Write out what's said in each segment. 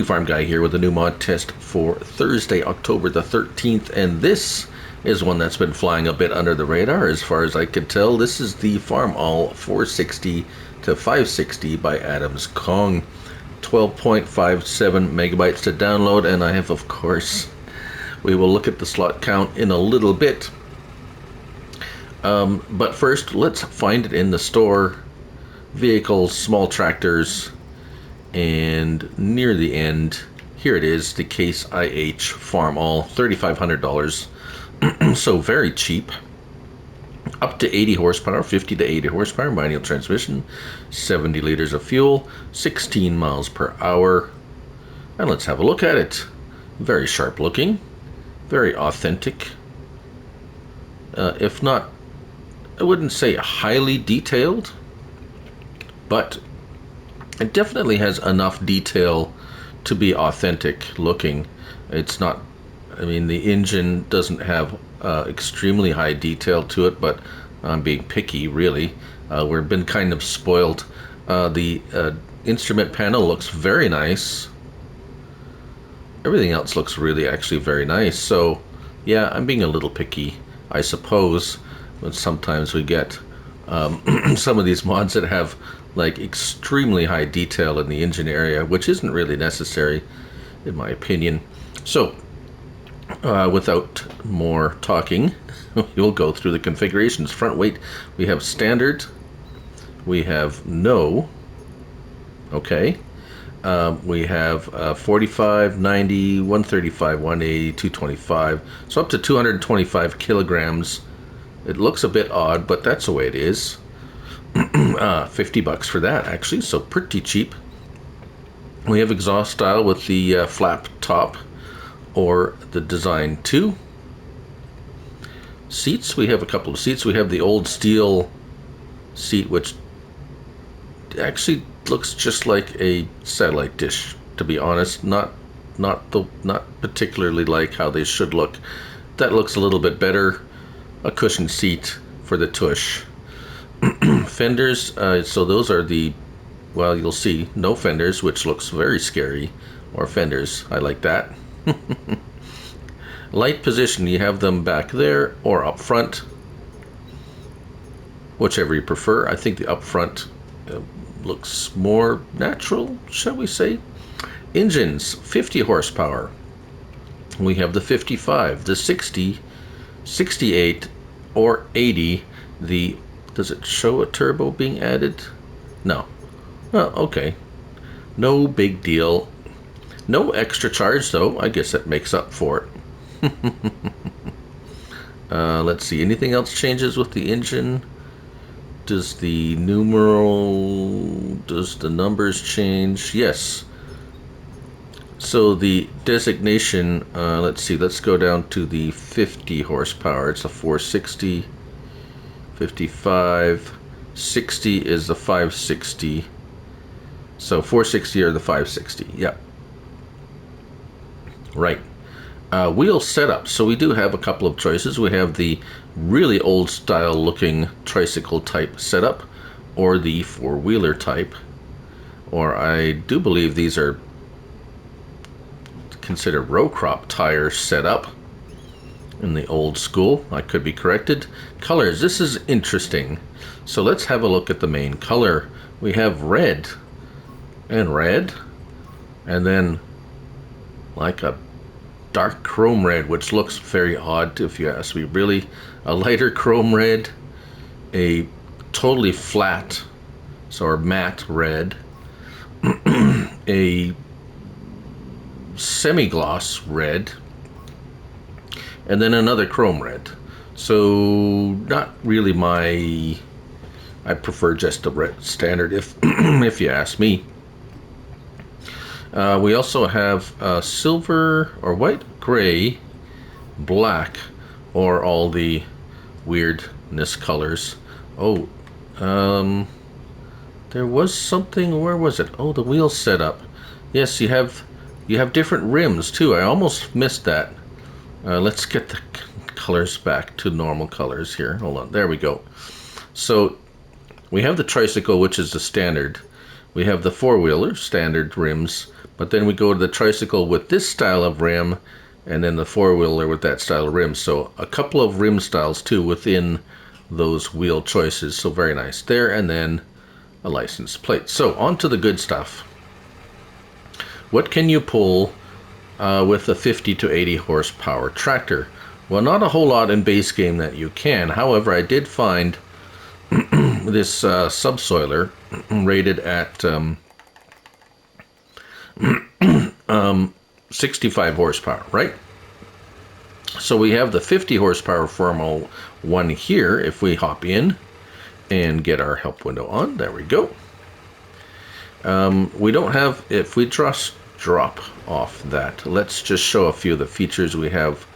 Farm Guy here with a new mod test for Thursday, October the 13th, and this is one that's been flying a bit under the radar as far as I could tell. This is the Farmall 460 to 560 by Adams Kong. 12.57 megabytes to download, and I have, of course, we will look at the slot count in a little bit. But first, let's find it in the store. Vehicles, small tractors, and near the end, here it is, the Case IH Farmall, $3,500. So very cheap. Up to 80 horsepower, 50 to 80 horsepower, manual transmission, 70 liters of fuel, 16 miles per hour. And let's have a look at it. Very sharp looking, very authentic. If not, I wouldn't say highly detailed, but it definitely has enough detail to be authentic looking. It's not, I mean, the engine doesn't have extremely high detail to it, but I'm being picky, really. We've been kind of spoiled. The instrument panel looks very nice. Everything else looks really actually very nice. So, yeah, I'm being a little picky, I suppose. But sometimes we get some of these mods that have like extremely high detail in the engine area, which isn't really necessary, in my opinion. So, without more talking, we'll go through the configurations. Front weight, we have standard, we have no, okay. We have 45, 90, 135, 180, 225, so up to 225 kilograms. It looks a bit odd, but that's the way it is. $50 for that, actually, so pretty cheap. We have exhaust style with the flap top or the Design 2. Seats, we have a couple of seats. We have the old steel seat, which actually looks just like a satellite dish, to be honest. Not particularly like how they should look. That looks a little bit better. A cushion seat for the tush. Fenders, so those are the, well, you'll see, no fenders, which looks very scary, or fenders, I like that. Light position, you have them back there or up front, whichever you prefer. I think the up front looks more natural, shall we say. Engines, 50 horsepower. We have the 55, the 60, 68, or 80. The, does it show a turbo being added? No. Well, okay. No big deal. No extra charge, though. I guess that makes up for it. Let's see. Anything else changes with the engine? Does the numbers change? Yes. So the designation, let's see. Let's go down to the 50 horsepower. It's a 460. 55. 60 is the 560. So 460 or the 560. Yep. Right. Wheel setup. So we do have a couple of choices. We have the really old style looking tricycle type setup, or the four-wheeler type, or I do believe these are considered row crop tire setup in the old school. I could be corrected. Colors. This is interesting. So let's have a look at the main color. We have red, and then like a dark chrome red, which looks very odd if you ask me. Really, a lighter chrome red, a totally flat, or matte red, a semi-gloss red, and then another chrome red. So not really my, I prefer just a red standard if if you ask me. We also have silver or white, gray, black, or all the weirdness colors. Oh, there was something, where was it? Oh, the wheel setup. Yes, you have different rims too. I almost missed that. Let's get the colors back to normal colors here. Hold on, there we go. So we have the tricycle, which is the standard. We have the four-wheeler, standard rims, But then we go to the tricycle with this style of rim, and then the four-wheeler with that style of rim. So a couple of rim styles too within those wheel choices. So very nice there. And then a license plate. So on to the good stuff. What can you pull with a 50 to 80 horsepower tractor? Well, not a whole lot in base game that you can. However, I did find this subsoiler rated at 65 horsepower, right? So we have the 50 horsepower Farmall one here. If we hop in and get our help window on, there we go. We don't have, if we just drop off that, let's just show a few of the features we have.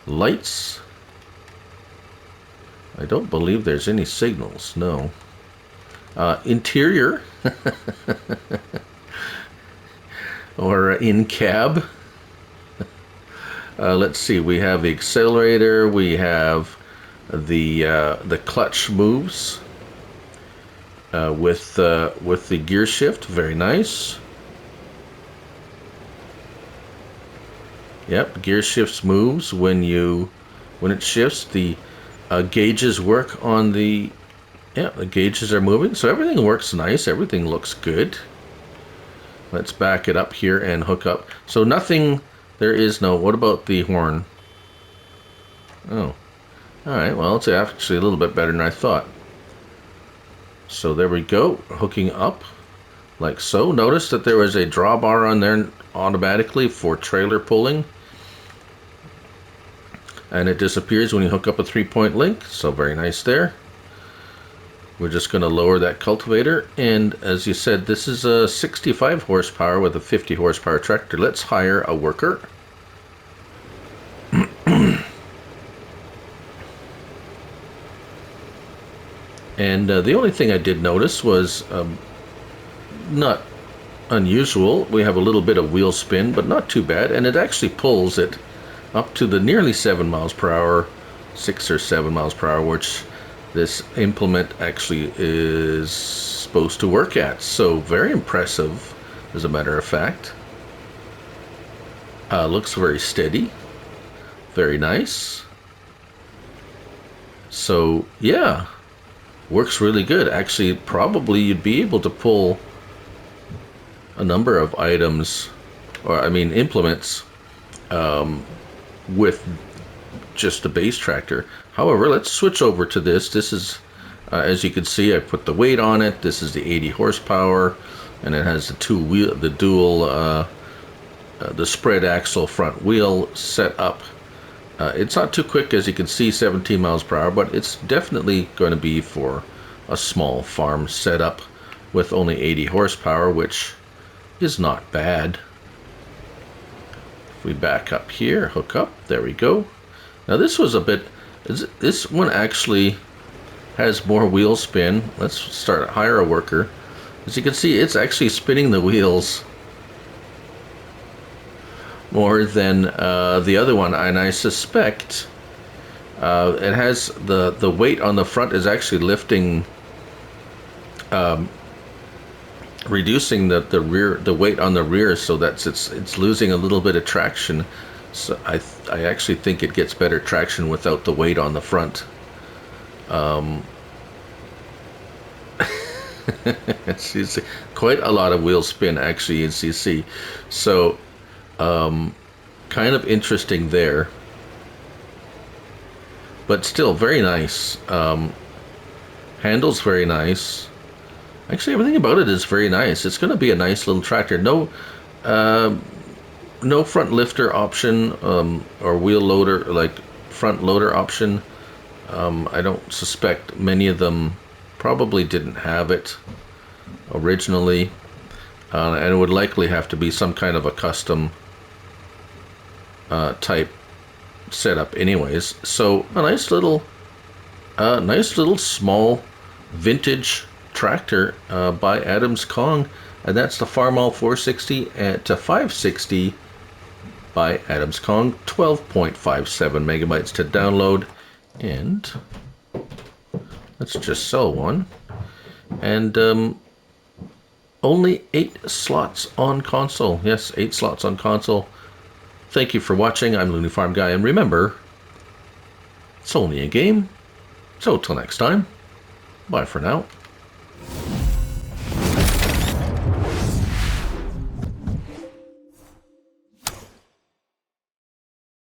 Lights. I don't believe there's any signals, no. Interior. Or in cab. Let's see, we have the accelerator, we have the clutch moves with the gear shift, very nice. Yep, gear shifts moves when it shifts. The gauges work on the gauges are moving, so everything works nice. Everything looks good. Let's back it up here and hook up. So nothing. There is no. What about the horn? Oh, all right. Well, it's actually a little bit better than I thought. So there we go, hooking up like so. Notice that there was a drawbar on there automatically for trailer pulling, and it disappears when you hook up a 3-point link, so very nice there. We're just going to lower that cultivator, and as you said, this is a 65 horsepower with a 50 horsepower tractor. Let's hire a worker. And the only thing I did notice was not unusual. We have a little bit of wheel spin, but not too bad, and it actually pulls it up to the nearly 7 miles per hour, 6 or 7 miles per hour, which this implement actually is supposed to work at. So very impressive, as a matter of fact. Looks very steady, very nice. So yeah, works really good. Actually, probably you'd be able to pull a number of items, or I mean implements, with just a base tractor. However, let's switch over to this. This is, as you can see, I put the weight on it. This is the 80 horsepower, and it has the dual, the spread axle front wheel set up. It's not too quick, as you can see, 17 miles per hour, but it's definitely going to be for a small farm setup with only 80 horsepower, which is not bad. If we back up here, hook up, there we go. Now this was a bit, this one actually has more wheel spin. Let's hire a worker. As you can see, it's actually spinning the wheels more than the other one, and I suspect it has the weight on the front is actually lifting, reducing the weight on the rear, so that it's losing a little bit of traction. So I actually think it gets better traction without the weight on the front. It's quite a lot of wheel spin actually in CC. So kind of interesting there, but still very nice. Handles very nice. Actually, everything about it is very nice. It's going to be a nice little tractor. No front lifter option, or wheel loader, like front loader option. I don't suspect many of them probably didn't have it originally, and it would likely have to be some kind of a custom type setup anyways. So a nice little small vintage tractor by Adams Kong, and that's the Farmall 460 to 560 by Adams Kong, 12.57 megabytes to download. And let's just sell one, and only 8 slots on console. Yes, 8 slots on console. Thank you for watching. I'm Looney Farm Guy, and remember, it's only a game. So till next time, bye for now.